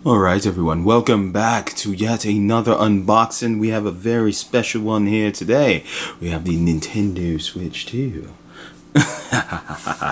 Alright everyone, welcome back to yet another unboxing. We have a very special one here today. We have the Nintendo Switch 2.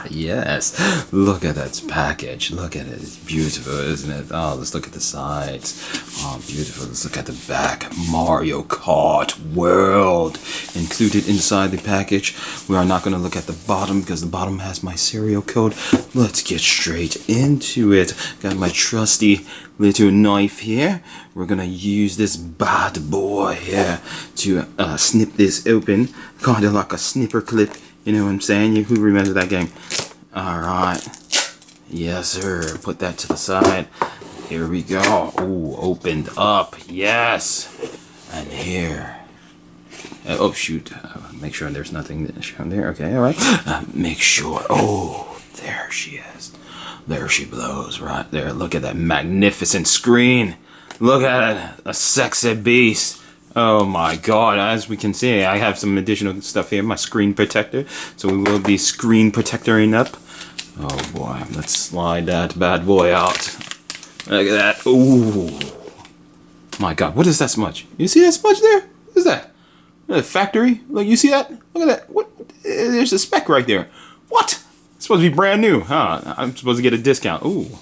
Yes, look at that package. Look at it. It's beautiful, isn't it? Oh, let's look at the sides. Oh, beautiful. Let's look at the back. Mario Kart World included inside the package. We are not going to look at the bottom because the bottom has my serial code. Let's get straight into it. Got my trusty little knife here. We're going to use this bad boy here to snip this open. Kind of like a snipper clip. You know what I'm saying? Who remembers that game? Alright. Yes, sir. Put that to the side. Here we go. Ooh, opened up. Yes. And here. Oh, shoot. Make sure there's nothing shown there. Okay, alright. Make sure. Oh, there she is. There she blows right there. Look at that magnificent screen. Look at it. A sexy beast. Oh my god, as we can see, I have some additional stuff here, my screen protector. So we will be screen protectoring up. Oh boy, let's slide that bad boy out. Look at that. Ooh. My god, what is that smudge? You see that smudge there? What is that? A factory? Look, you see that? Look at that. What? There's a speck right there. What? It's supposed to be brand new, huh? I'm supposed to get a discount. Ooh.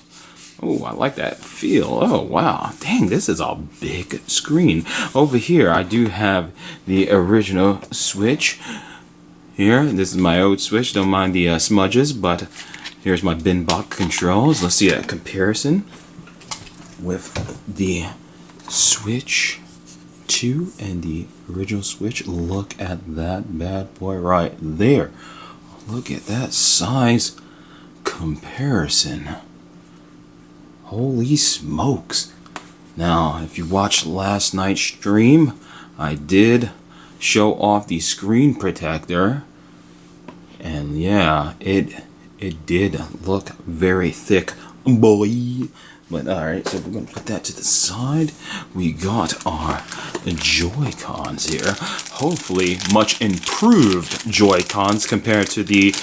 Oh, I like that feel. Oh, wow. Dang, this is a big screen. Over here, I do have the original Switch. Here, this is my old Switch. Don't mind the smudges, but here's my bin box controls. Let's see a comparison with the Switch 2 and the original Switch. Look at that bad boy right there. Look at that size comparison. Holy smokes. Now, if you watched last night's stream, I did show off the screen protector. And yeah, it did look very thick, boy. But alright, so we're going to put that to the side. We got our Joy-Cons here. Hopefully, much improved Joy-Cons compared to the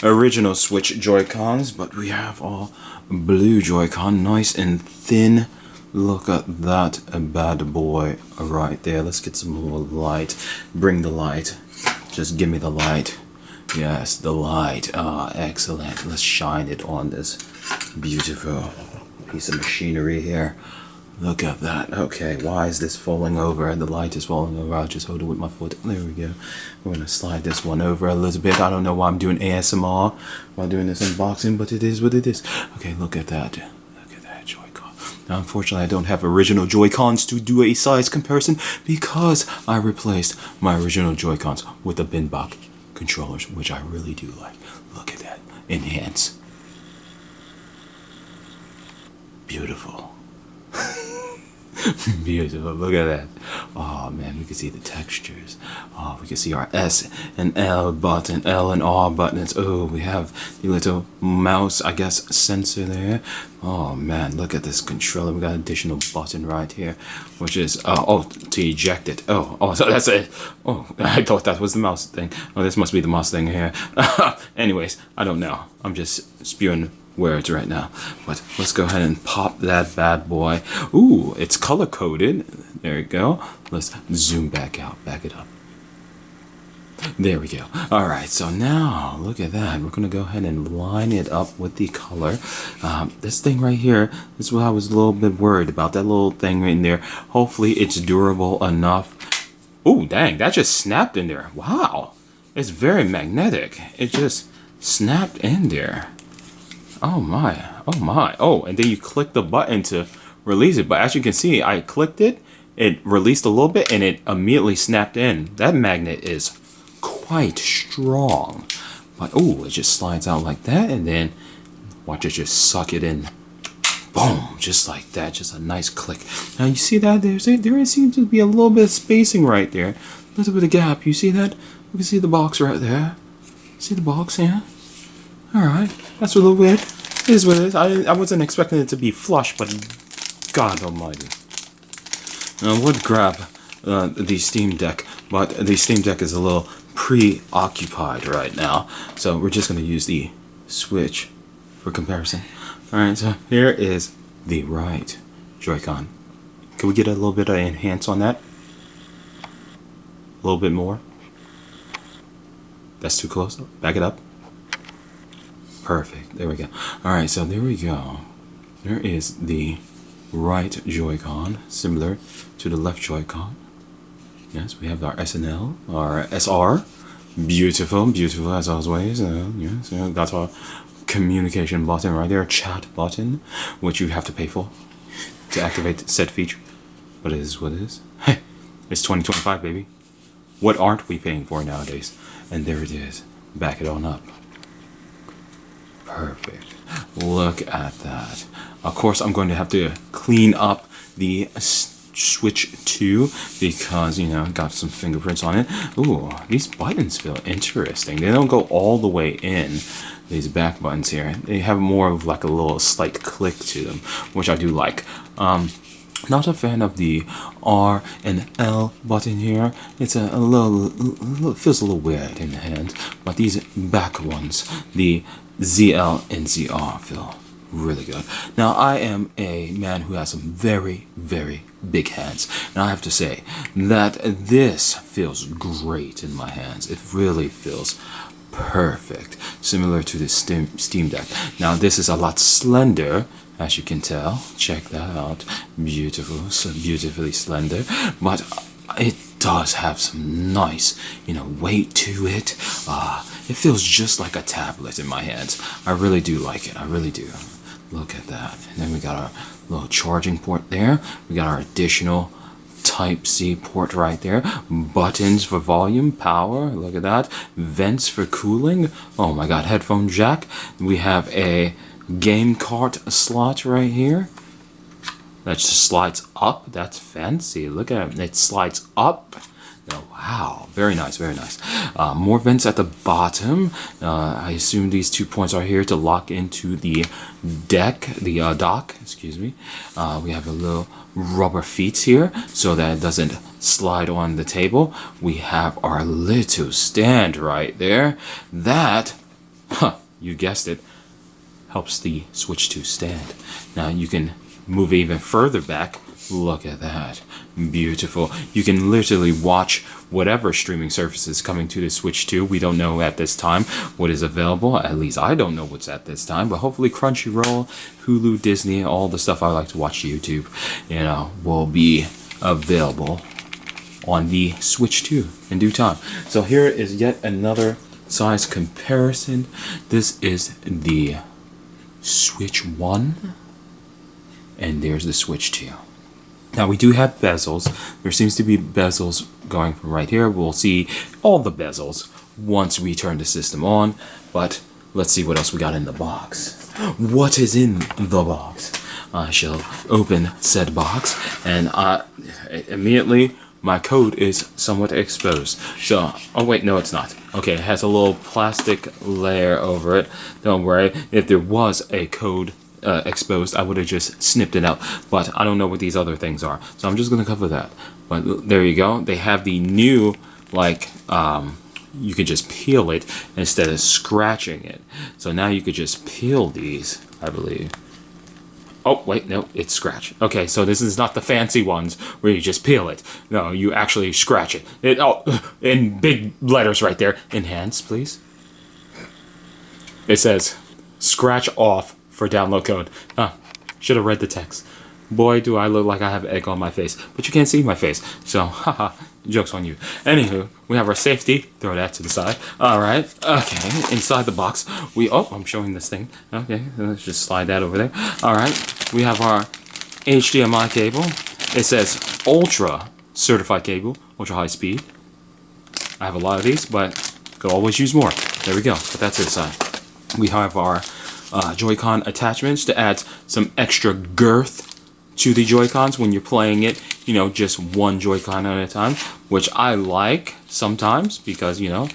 original Switch Joy-Cons. But we have all blue Joy-Con, nice and thin. Look at that bad boy right there. Let's get some more light. Bring the light. Just give me the light. Yes, the light. Ah, excellent. Let's shine it on this beautiful piece of machinery here. Look at that. Okay, why is this falling over? The light is falling over. I'll just hold it with my foot. There we go. We're going to slide this one over a little bit. I don't know why I'm doing ASMR while doing this unboxing, but it is what it is. Okay, look at that. Look at that Joy-Con. Now, unfortunately, I don't have original Joy-Cons to do a size comparison because I replaced my original Joy-Cons with the bin box controllers, which I really do like. Look at that. Enhance. Beautiful. Beautiful. Look at that. Oh man, we can see the textures. Oh, we can see our S and L button, L and R buttons. Oh, we have the little mouse, I guess, sensor there. Oh man, look at this controller. We got an additional button right here, which is oh, to eject it. Oh, so that's it. Oh, I thought that was the mouse thing. Oh, this must be the mouse thing here. Anyways, I don't know. I'm just spewing words right now, but let's go ahead and pop that bad boy. Ooh, it's color coded. There we go. Let's zoom back out, back it up. There we go. All right, so now look at that. We're gonna go ahead and line it up with the color. This thing right here, this is what I was a little bit worried about, that little thing in there. Hopefully it's durable enough. Ooh, dang, that just snapped in there. Wow, it's very magnetic. It just snapped in there. Oh my, oh my. Oh, and then you click the button to release it. But as you can see, I clicked it, it released a little bit, and it immediately snapped in. That magnet is quite strong. But oh, it just slides out like that, and then watch it just suck it in. Boom, just like that, just a nice click. Now you see that there seems to be a little bit of spacing right there. A little bit of gap, you see that? You can see the box right there. See the box here? Alright, that's a little weird. It is what it is. I wasn't expecting it to be flush, but God almighty. I would grab the Steam Deck, but the Steam Deck is a little preoccupied right now. So we're just going to use the Switch for comparison. Alright, so here is the right Joy-Con. Can we get a little bit of enhance on that? A little bit more. That's too close. Back it up. Perfect. There we go. Alright, so there we go. There is the right Joy-Con, similar to the left Joy-Con. Yes, we have our SNL, our SR. Beautiful, beautiful as always. Yes, that's our communication button right there, chat button, which you have to pay for to activate said feature. But it is what it is. Hey, it's 2025, baby. What aren't we paying for nowadays? And there it is. Back it on up. Perfect. Look at that. Of course, I'm going to have to clean up the Switch 2 because, you know, got some fingerprints on it. Ooh, these buttons feel interesting. They don't go all the way in, these back buttons here. They have more of like a little slight click to them, which I do like. Not a fan of the R and L button here. It's a little feels a little weird in the hand, but these back ones, the ZL and ZR, feel really good. Now, I am a man who has some very, very big hands, and I have to say that this feels great in my hands. It really feels perfect, similar to the Steam Deck. Now, this is a lot slender, as you can tell. Check that out. Beautiful, so beautifully slender, but it does have some nice, you know, weight to it. It feels just like a tablet in my hands. I really do like it. I really do. Look at that. And then we got our little charging port there. We got our additional Type-C port right there. Buttons for volume, power. Look at that. Vents for cooling. Oh my god, headphone jack. We have a game cart slot right here. That just slides up. That's fancy. Look at it. It slides up. Oh, wow, very nice, very nice. More vents at the bottom. I assume these 2 points are here to lock into the dock, excuse me. We have a little rubber feet here so that it doesn't slide on the table. We have our little stand right there. That, you guessed it, helps the Switch 2 stand. Now you can move even further back. Look at that. Beautiful. You can literally watch whatever streaming service is coming to the Switch 2. We don't know at this time what is available. At least I don't know what's at this time. But hopefully Crunchyroll, Hulu, Disney, all the stuff I like to watch YouTube, you know, will be available on the Switch 2 in due time. So here is yet another size comparison. This is the Switch 1. And there's the Switch 2. Now we do have bezels. There seems to be bezels going from right here. We'll see all the bezels once we turn the system on. But let's see what else we got in the box. What is in the box? I shall open said box, and immediately my code is somewhat exposed. So, oh wait, no it's not. Okay, it has a little plastic layer over it. Don't worry, if there was a code exposed, I would have just snipped it out, but I don't know what these other things are, so I'm just gonna cover that. But there you go. They have the new, like, you could just peel it instead of scratching it. So now you could just peel these, I believe. Oh wait, no, it's scratch. Okay, so this is not the fancy ones where you just peel it. No, you actually scratch it. In big letters right there. Enhance, please. It says scratch off for download code. Should have read the text. Boy, do I look like I have egg on my face. But you can't see my face. So, haha, joke's on you. Anywho, we have our safety. Throw that to the side. Alright, okay. Inside the box, I'm showing this thing. Okay, let's just slide that over there. Alright, we have our HDMI cable. It says Ultra certified cable, ultra high speed. I have a lot of these, but could always use more. There we go. Put that to the side. We have our Joy-Con attachments to add some extra girth to the Joy-Cons when you're playing it, you know, just one Joy-Con at a time, which I like sometimes because, you know,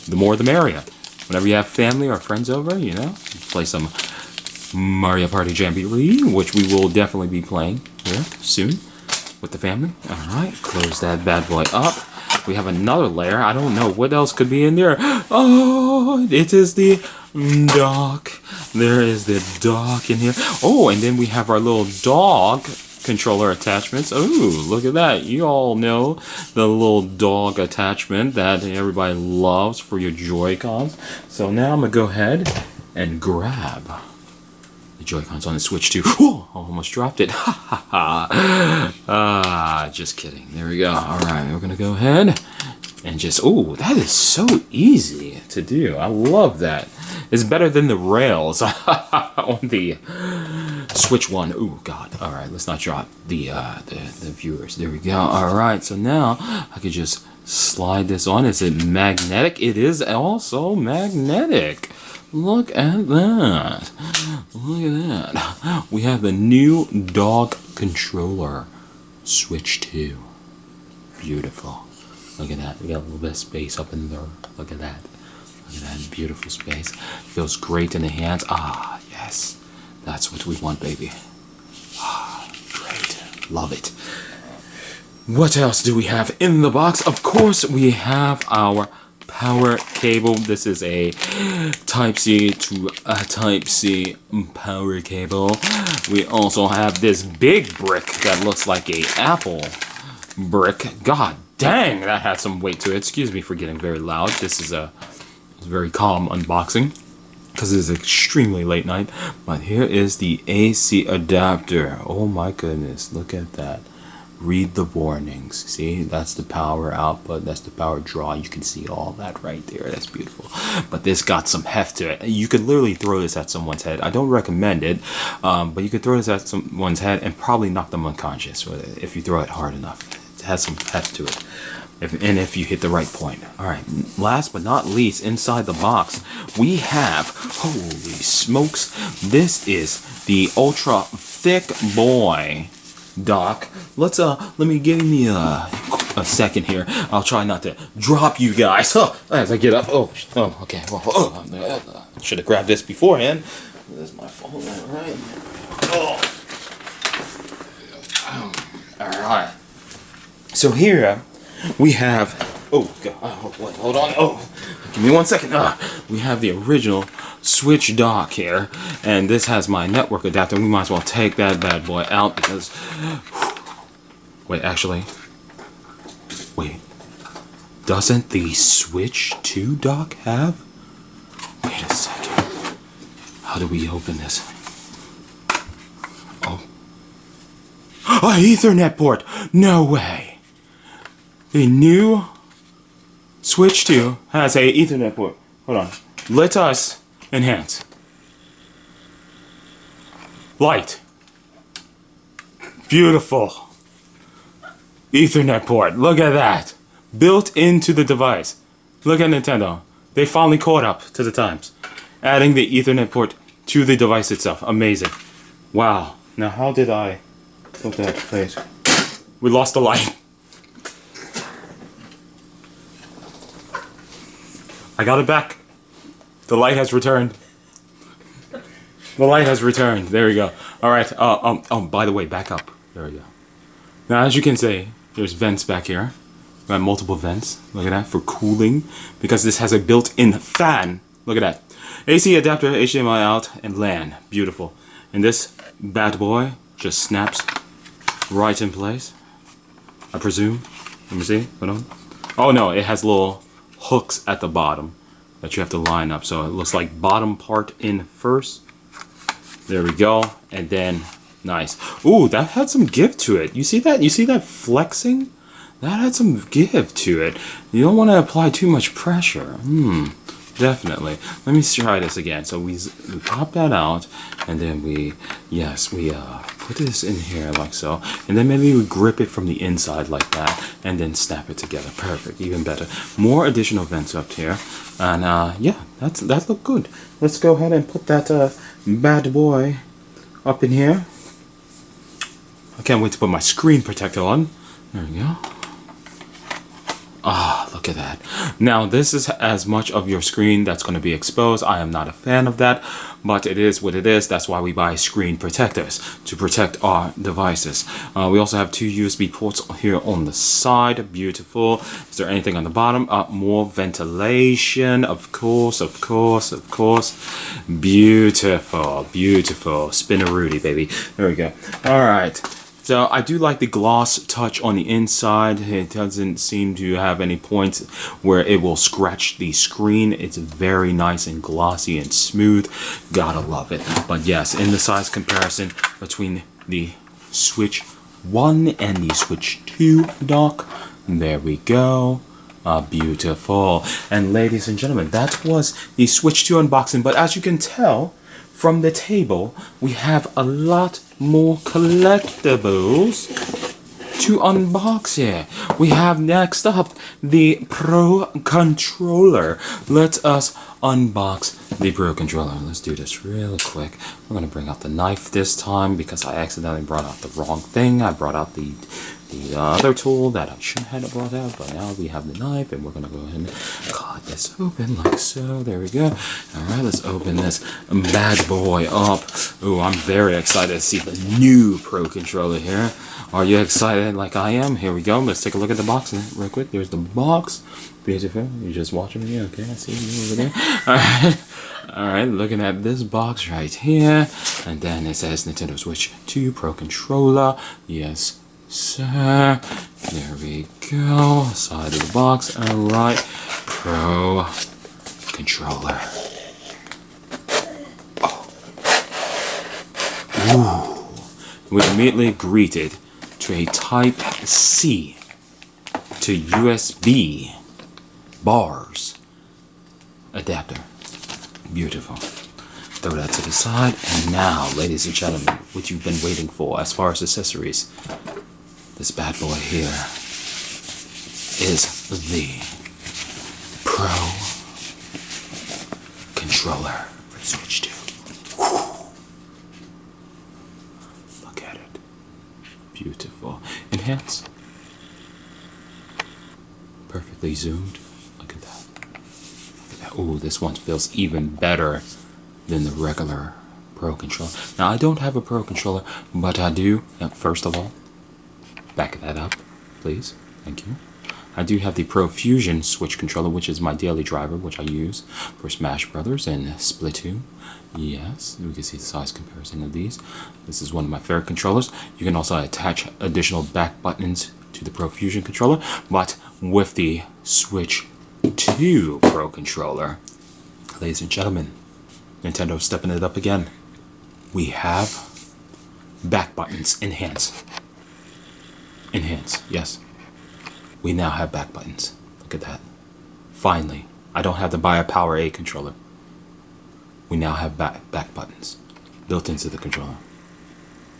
the more the merrier. Whenever you have family or friends over, you know, play some Mario Party Jamboree, which we will definitely be playing here soon with the family. Alright, close that bad boy up. We have another layer. I don't know what else could be in there. Oh, it is the dock. There is the dock in here. Oh, and then we have our little dog controller attachments. Oh, look at that. You all know the little dog attachment that everybody loves for your Joy-Cons. So now I'm going to go ahead and grab the Joy-Cons on the Switch 2. Whew, almost dropped it. Just kidding. There we go. All right, we're going to go ahead and just, oh, that is so easy to do. I love that. It's better than the rails on the Switch 1. Oh, God. All right, let's not drop the viewers. There we go. All right, so now I could just slide this on. Is it magnetic? It is also magnetic. Look at that. Look at that. We have the new dog controller. Switch 2. Beautiful. Look at that. We got a little bit of space up in there. Look at that. Look at that beautiful space. Feels great in the hands. Ah, yes. That's what we want, baby. Ah, great. Love it. What else do we have in the box? Of course, we have our power cable. This is a Type-C to a Type-C power cable. We also have this big brick that looks like a apple brick. God dang, that had some weight to it. Excuse me for getting very loud. This is a very calm unboxing because it is extremely late night. But here is the AC adapter. Oh my goodness, look at that. Read the warnings. See, that's the power output, that's the power draw. You can see all that right there. That's beautiful. But this got some heft to it. You could literally throw this at someone's head. I don't recommend it, but you could throw this at someone's head and probably knock them unconscious with it if you throw it hard enough. It has some heft to it. If you hit the right point. Alright, last but not least, inside the box, we have, holy smokes, this is the ultra thick boy dock. Let me give me a second here. I'll try not to drop you guys as I get up. Oh, okay. Well, should have grabbed this beforehand. That's my fault. Alright. Alright. So here we have, oh god, hold on, give me 1 second. We have the original Switch dock here, and this has my network adapter. We might as well take that bad boy out because, wait, doesn't the Switch 2 dock have, wait a second, how do we open this? Oh, a Ethernet port, no way. The new Switch 2 has a Ethernet port. Hold on. Let us enhance. Light. Beautiful. Ethernet port. Look at that. Built into the device. Look at Nintendo. They finally caught up to the times. Adding the Ethernet port to the device itself. Amazing. Wow. Now how did I put that place? We lost the light. I got it back. The light has returned. The light has returned. There we go. All right. By the way, back up. There we go. Now, as you can see, there's vents back here. We got multiple vents. Look at that for cooling, because this has a built-in fan. Look at that. AC adapter, HDMI out, and LAN. Beautiful. And this bad boy just snaps right in place. I presume. Let me see. Hold on. Oh no, it has little hooks at the bottom that you have to line up, so it looks like bottom part in first. There we go, and then nice. Ooh, that had some give to it. You see that? You see that flexing? That had some give to it. You don't want to apply too much pressure. Definitely. Let me try this again. So we pop that out, and then we put this in here like so, and then maybe we grip it from the inside like that, and then snap it together. Perfect. Even better. More additional vents up here, and yeah, that looked good. Let's go ahead and put that bad boy up in here. I can't wait to put my screen protector on. There we go. Ah, Look at that. Now, this is as much of your screen that's going to be exposed. I am not a fan of that, but it is what it is. That's why we buy screen protectors, to protect our devices. We also have 2 USB ports here on the side. Beautiful. Is there anything on the bottom? More ventilation. Of course, of course, of course. Beautiful, beautiful. Spin-a-Rudy, baby. There we go. All right. So I do like the gloss touch on the inside. It doesn't seem to have any points where it will scratch the screen. It's very nice and glossy and smooth. Gotta love it. But yes, in the size comparison between the Switch 1 and the Switch 2 dock, there we go. Beautiful. And ladies and gentlemen, that was the Switch 2 unboxing. But as you can tell from the table, we have a lot more collectibles to unbox here. We have next up the Pro Controller. Let us unbox the Pro Controller. Let's do this real quick. We're going to bring out the knife this time because I accidentally brought out the wrong thing. I brought out the other tool that I shouldn't have brought out, but now we have the knife and we're going to go ahead and cut this open like so. There we go. Alright, let's open this bad boy up. Ooh, I'm very excited to see the new Pro Controller here. Are you excited like I am? Here we go. Let's take a look at the box real quick. There's the box. Beautiful. You're just watching me? Okay, I see you over there. Alright. Alright, looking at this box right here. And then it says Nintendo Switch 2 Pro Controller. Yes, sir. There we go. Side of the box. Alright. Pro Controller. Oh. Ooh. We're immediately greeted to a Type-C to USB bars adapter. Beautiful. Throw that to the side. And now, ladies and gentlemen, what you've been waiting for as far as accessories, this bad boy here is the Pro Controller for the Switch 2. Whew. Look at it. Beautiful. Enhance. Perfectly zoomed. Look at that. Look at that. Ooh, this one feels even better than the regular Pro Controller. Now, I don't have a Pro Controller, but I do. First of all, back that up, please. Thank you. I do have the Pro Fusion Switch controller, which is my daily driver, which I use for Smash Brothers and Splatoon. Yes, we can see the size comparison of these. This is one of my favorite controllers. You can also attach additional back buttons to the Pro Fusion controller, but with the Switch 2 Pro Controller, ladies and gentlemen, Nintendo's stepping it up again. We have back buttons. Enhance. Enhance, yes. We now have back buttons. Look at that. Finally, I don't have to buy a Power A controller. We now have back buttons built into the controller.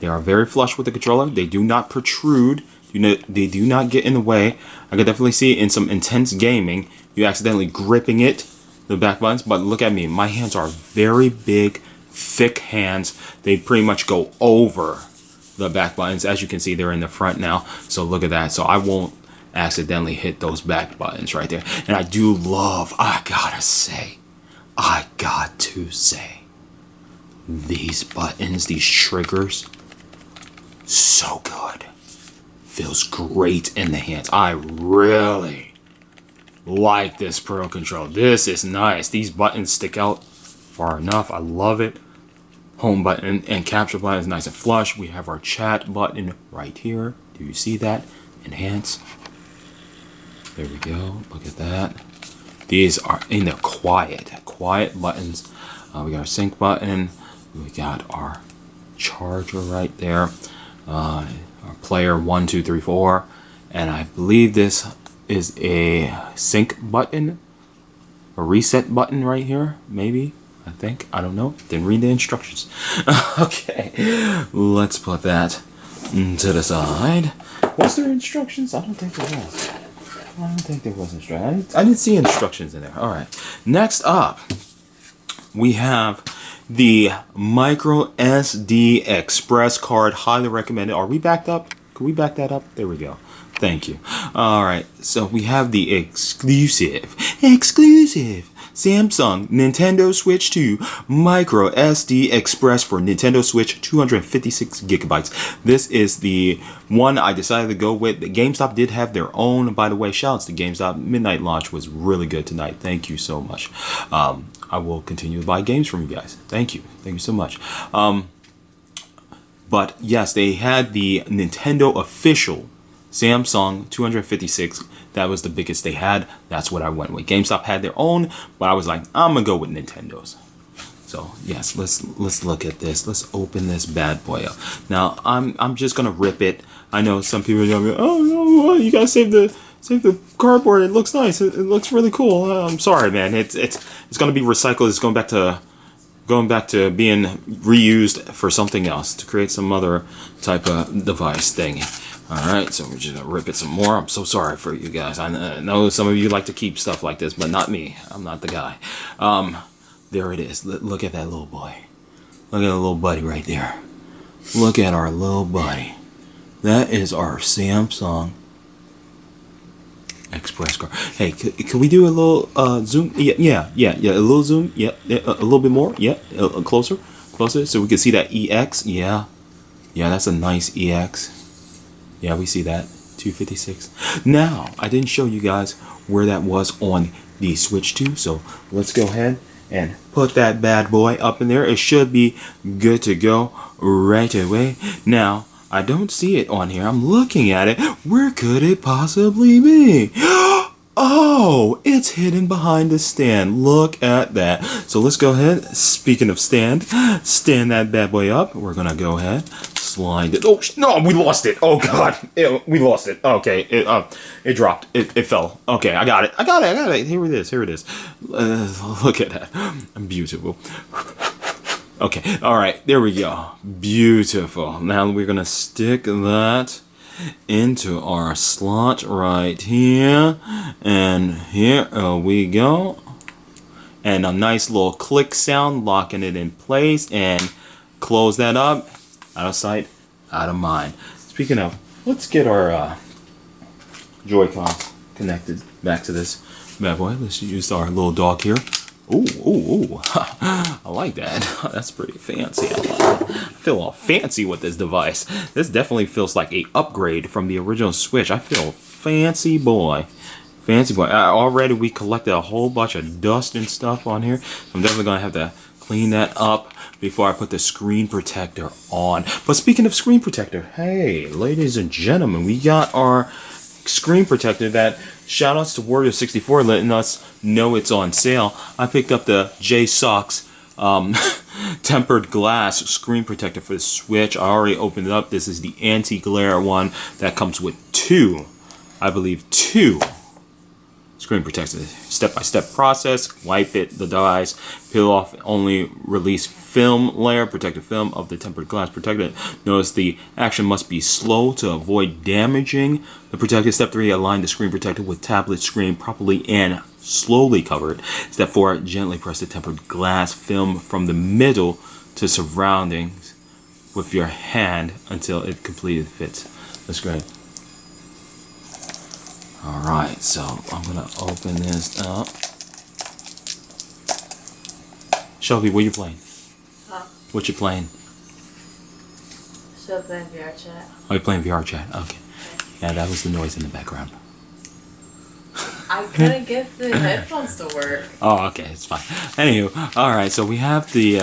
They are very flush with the controller. They do not protrude. They do not get in the way. I could definitely see in some intense gaming, you accidentally gripping it, the back buttons. But look at me. My hands are very big, thick hands. They pretty much go over the back buttons. As you can see, they're in the front now. So look at that. So I won't accidentally hit those back buttons right there. And I do love, I got to say, these buttons, these triggers, so good. Feels great in the hands. I really like this Pro Controller. This is nice. These buttons stick out far enough. I love it. Home button and capture button is nice and flush. We have our chat button right here. Do you see that? Enhance. There we go. Look at that. These are in the quiet buttons. We got our sync button. We got our charger right there. Our player 1, 2, 3, 4. And I believe this is a sync button. A reset button right here. Maybe. I think. I don't know. Didn't read the instructions. Okay. Let's put that to the side. Was there instructions? I don't think there was. I don't think there was instructions. I didn't see instructions in there. Alright. Next up, we have the micro SD express card. Highly recommended. Are we backed up? Can we back that up? There we go. Thank you. All right, so we have the exclusive Samsung Nintendo Switch 2 Micro SD Express for Nintendo Switch, 256 gigabytes. This is the one I decided to go with. The GameStop did have their own, by the way. Shoutouts to GameStop. Midnight launch was really good tonight. Thank you so much. I will continue to buy games from you guys. Thank you so much. But yes, they had the Nintendo official Samsung 256. That was the biggest they had. That's what I went with. GameStop had their own, but I was like, I'm gonna go with Nintendo's. So yes, let's look at this. Let's open this bad boy up. Now I'm just gonna rip it. I know some people are gonna be, oh no, you gotta save the cardboard. It looks nice. It looks really cool. I'm sorry, man. It's gonna be recycled. It's going back to being reused for something else, to create some other type of device thing. Alright, so we're just gonna rip it some more. I'm so sorry for you guys. I know some of you like to keep stuff like this, but not me. I'm not the guy. There it is. Look at that little boy. Look at the little buddy right there. Look at our little buddy. That is our Samsung Express card. Hey, can we do a little zoom? Yeah, a little zoom. Yeah, a little bit more. Yeah, closer, so we can see that EX. Yeah, that's a nice EX. Yeah, we see that 256. Now, I didn't show you guys where that was on the Switch 2, so let's go ahead and put that bad boy up in there. It should be good to go right away. Now, I don't see it on here. I'm looking at it. Where could it possibly be? Oh, it's hidden behind the stand. Look at that. So let's go ahead. Speaking of stand that bad boy up. We're going to go ahead, slide it. Oh, no, we lost it. Oh, God. We lost it. Okay, it dropped. It fell. Okay, I got it. Here it is. Look at that. Beautiful. Okay, all right, there we go. Beautiful. Now we're gonna stick that into our slot right here, and here we go. And a nice little click sound, locking it in place, and close that up. Out of sight, out of mind. Speaking of, let's get our Joy-Cons connected back to this bad boy. Let's use our little dog here. Ooh, I like that. That's pretty fancy. I feel all fancy with this device. This definitely feels like a upgrade from the original Switch. I feel fancy boy. Already we collected a whole bunch of dust and stuff on here. I'm definitely gonna have to clean that up before I put the screen protector on. But speaking of screen protector, hey, ladies and gentlemen, we got our screen protector that shoutouts to Warrior64 letting us know it's on sale. I picked up the JSAUX tempered glass screen protector for the Switch. I already opened it up. This is the anti-glare one that comes with two screen protectors. Step-by-step process. Wipe it, the dies, peel off only release film layer, protective film of the tempered glass protector. Notice the action must be slow to avoid damaging the protector. Step 3, align the screen protector with tablet screen properly and slowly cover it. Step 4, gently press the tempered glass film from the middle to surroundings with your hand until it completely fits. That's great. Alright, so I'm gonna open this up. Shelby, what are you playing? Huh? What you playing? Still playing VR chat. Oh, you're playing VR chat? Okay. Yeah, that was the noise in the background. I couldn't get the headphones to work. Oh, okay, it's fine. Anywho, alright, so we have the,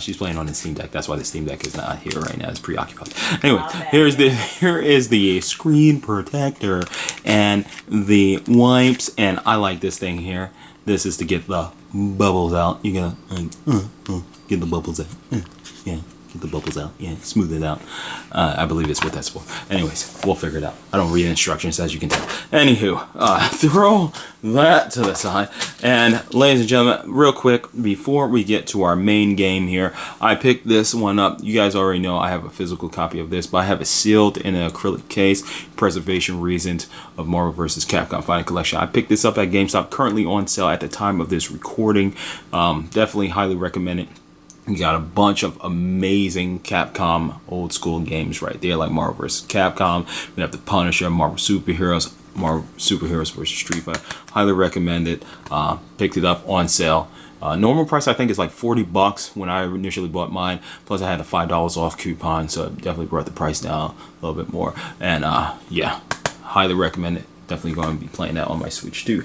she's playing on the Steam Deck. That's why the Steam Deck is not here right now. It's preoccupied. Anyway, here is the screen protector and the wipes, and I like this thing here. This is to get the bubbles out. You gotta get the bubbles out. Yeah. Get the bubbles out. Yeah, smooth it out. I believe it's what that's for. Anyways, we'll figure it out. I don't read instructions, as you can tell. Anywho, throw that to the side. And ladies and gentlemen, real quick, before we get to our main game here, I picked this one up. You guys already know I have a physical copy of this, but I have it sealed in an acrylic case. Preservation reasons of Marvel vs. Capcom Final Collection. I picked this up at GameStop, currently on sale at the time of this recording. Definitely highly recommend it. You got a bunch of amazing Capcom old school games right there, like Marvel vs. Capcom. We have the Punisher, Marvel Superheroes vs. Street Fighter. Highly recommend it. Picked it up on sale. Normal price I think is like $40 when I initially bought mine. Plus I had a $5 off coupon, so it definitely brought the price down a little bit more. And yeah, highly recommend it. Definitely going to be playing that on my Switch 2.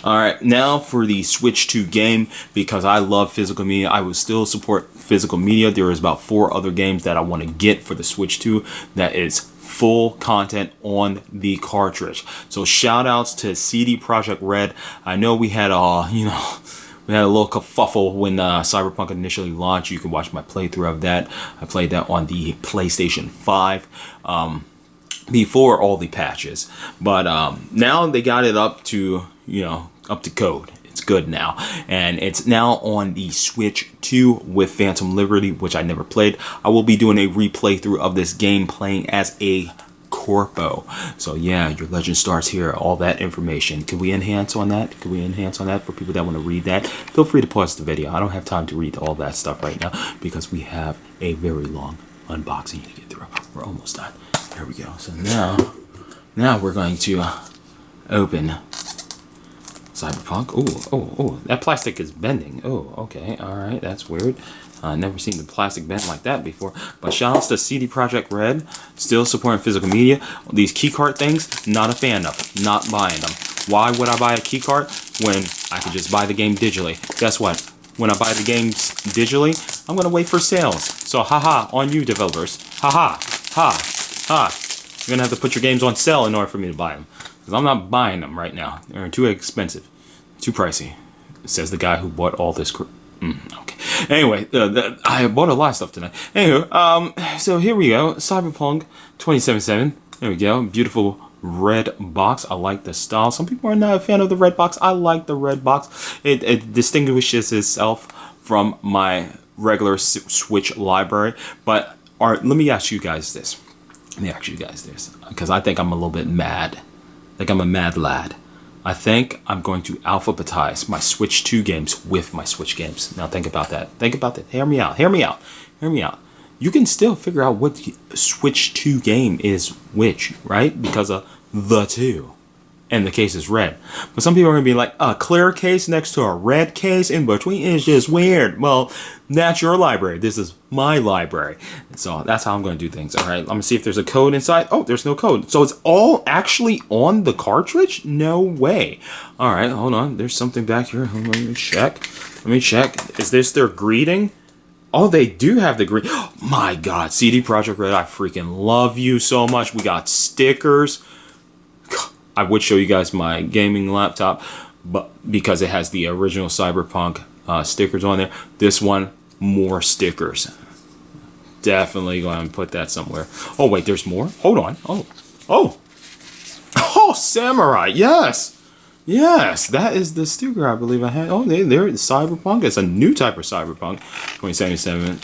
Alright, now for the Switch 2 game, because I love physical media, I will still support physical media. There is about 4 other games that I want to get for the Switch 2 that is full content on the cartridge. So shout outs to CD Projekt Red. I know we had we had a little kerfuffle when Cyberpunk initially launched. You can watch my playthrough of that. I played that on the PlayStation 5. Before all the patches, but now they got it up to up to code. It's good now, and it's now on the Switch 2 with Phantom Liberty, which I never played. I will be doing a replay through of this game playing as a corpo. So yeah, your legend starts here. All that information. Can we enhance on that? Can we enhance on that for people that want to read that? Feel free to pause the video. I don't have time to read all that stuff right now because we have a very long unboxing to get through. We're almost done. There we go. So now we're going to open Cyberpunk. Oh, that plastic is bending. Oh, okay. All right. That's weird. Never seen the plastic bent like that before. But shout outs to CD Projekt Red. Still supporting physical media. These keycard things, not a fan of. Not buying them. Why would I buy a keycard when I could just buy the game digitally? Guess what? When I buy the games digitally, I'm going to wait for sales. So haha on you developers. Haha. You're going to have to put your games on sale in order for me to buy them. Because I'm not buying them right now. They're too expensive. Too pricey. Says the guy who bought all this. Okay. Anyway, I bought a lot of stuff tonight. Anywho, so here we go. Cyberpunk 2077. There we go. Beautiful red box. I like the style. Some people are not a fan of the red box. I like the red box. It distinguishes itself from my regular Switch library. But let me ask you guys this. Because I think I'm a little bit mad. I think I'm a mad lad. I think I'm going to alphabetize my Switch 2 games with my Switch games. Now think about that. Hear me out. You can still figure out what Switch 2 game is which, right? Because of the 2. And the case is red. But some people are going to be like, a clear case next to a red case in between is just weird. Well, that's your library. This is my library. So that's how I'm going to do things. All right, let me see if there's a code inside. Oh, there's no code. So it's all actually on the cartridge? No way. All right, hold on. There's something back here. Let me check. Is this their greeting? Oh, they do have the greeting. Oh, my God. CD Projekt Red, I freaking love you so much. We got stickers. I would show you guys my gaming laptop, but because it has the original Cyberpunk stickers on there. This one, more stickers. Definitely going to put that somewhere. Oh, wait, there's more? Hold on. Oh, Samurai. Yes, that is the sticker I believe I had. Oh, there, Cyberpunk. It's a new type of Cyberpunk 2077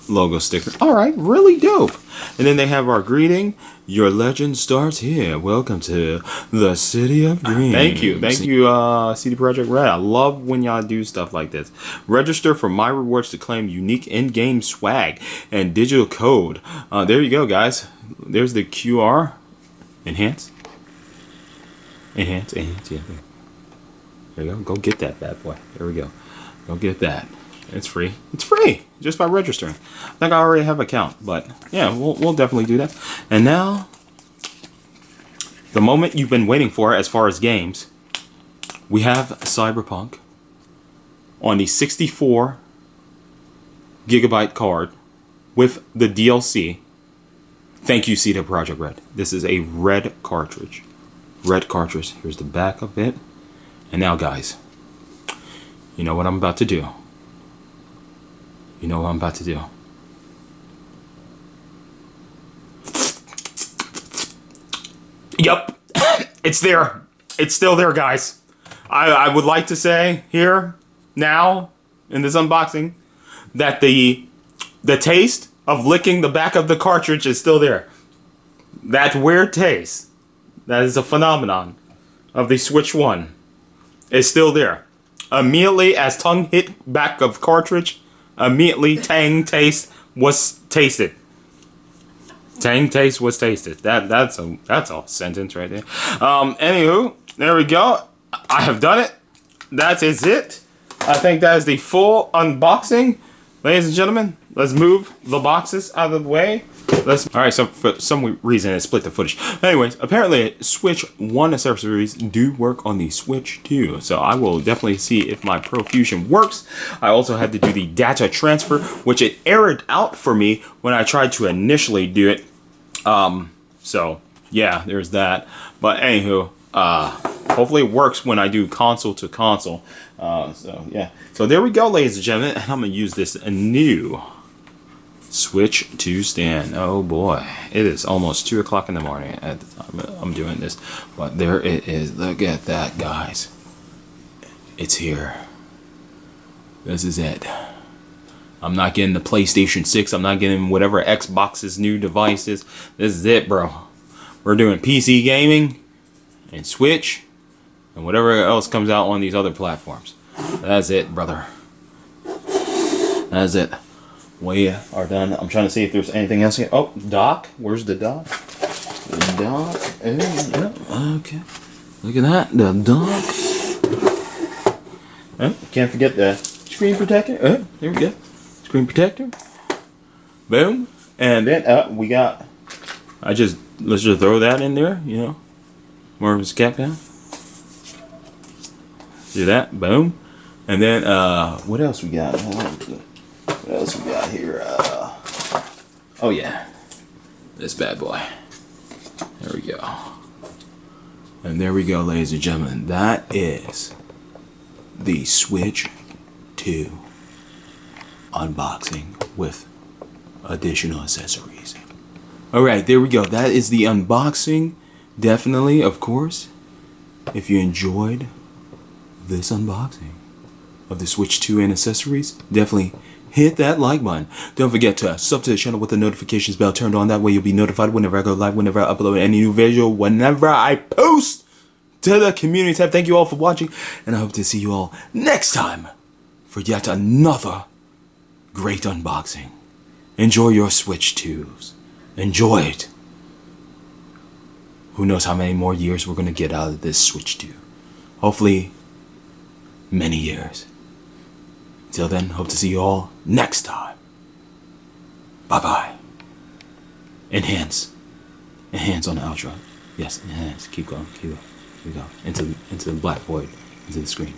logo sticker. All right, really dope. And then they have our greeting. Your legend starts here. Welcome to the City of Dreams. Thank you, CD Projekt Red. I love when y'all do stuff like this. Register for My Rewards to claim unique in-game swag and digital code. There you go, guys. There's the QR. Enhance. Yeah. There you go. Go get that bad boy. There we go. Go get that. It's free. It's free just by registering. I think I already have an account, but yeah, we'll definitely do that. And now, the moment you've been waiting for as far as games, we have Cyberpunk on the 64 gigabyte card with the DLC. Thank you, CD Projekt Red. This is a red cartridge. Here's the back of it. And now, guys, you know what I'm about to do. Yep. It's there. It's still there, guys. I would like to say here, now, in this unboxing, that the taste of licking the back of the cartridge is still there. That weird taste, that is a phenomenon of the Switch 1, is still there. Immediately as tongue hit back of cartridge, Immediately, tang taste was tasted. Tang taste was tasted. That's a sentence right there. Anywho, there we go. I have done it. That is it. I think that is the full unboxing. Ladies and gentlemen, let's move the boxes out of the way. Alright, so for some reason it split the footage. Anyways, apparently Switch 1 accessories do work on the Switch 2. So I will definitely see if my Profusion works. I also had to do the data transfer, which it errored out for me when I tried to initially do it. So yeah, there's that. But anywho, hopefully it works when I do console to console. So yeah. So there we go, ladies and gentlemen. And I'm gonna use this new Switch 2 stand. Oh boy, it is almost 2 o'clock in the morning at the time I'm doing this. But there it is. Look at that, guys. It's here. This is it. I'm not getting the PlayStation 6. I'm not getting whatever Xbox's new device is. This is it, bro. We're doing PC gaming and Switch and whatever else comes out on these other platforms. That's it, brother. That's it. We are done. I'm trying to see if there's anything else here. Oh, dock. Where's the dock? The dock. Yeah. Okay. Look at that. The dock. Oh, can't forget the screen protector. Oh, there we go. Screen protector. Boom. And then we got. Let's just throw that in there. You know, more of his cap down. Do that. Boom. And then what else we got? What else we got here? Oh yeah, this bad boy. There we go. And there we go, ladies and gentlemen. That is the Switch 2 unboxing with additional accessories. Alright, there we go. That is the unboxing. Definitely, of course, if you enjoyed this unboxing of the Switch 2 and accessories, definitely hit that like button. Don't forget to sub to the channel with the notifications bell turned on. That way you'll be notified whenever I go live, whenever I upload any new video, whenever I post to the community tab. Thank you all for watching, and I hope to see you all next time for yet another great unboxing. Enjoy your Switch 2s. Enjoy it. Who knows how many more years we're going to get out of this Switch 2. Hopefully, many years. Until then, hope to see you all next time. Bye-bye. Enhance. Enhance on the outro. Yes, enhance. Keep going, keep going, keep going. Into the black void. Into the screen.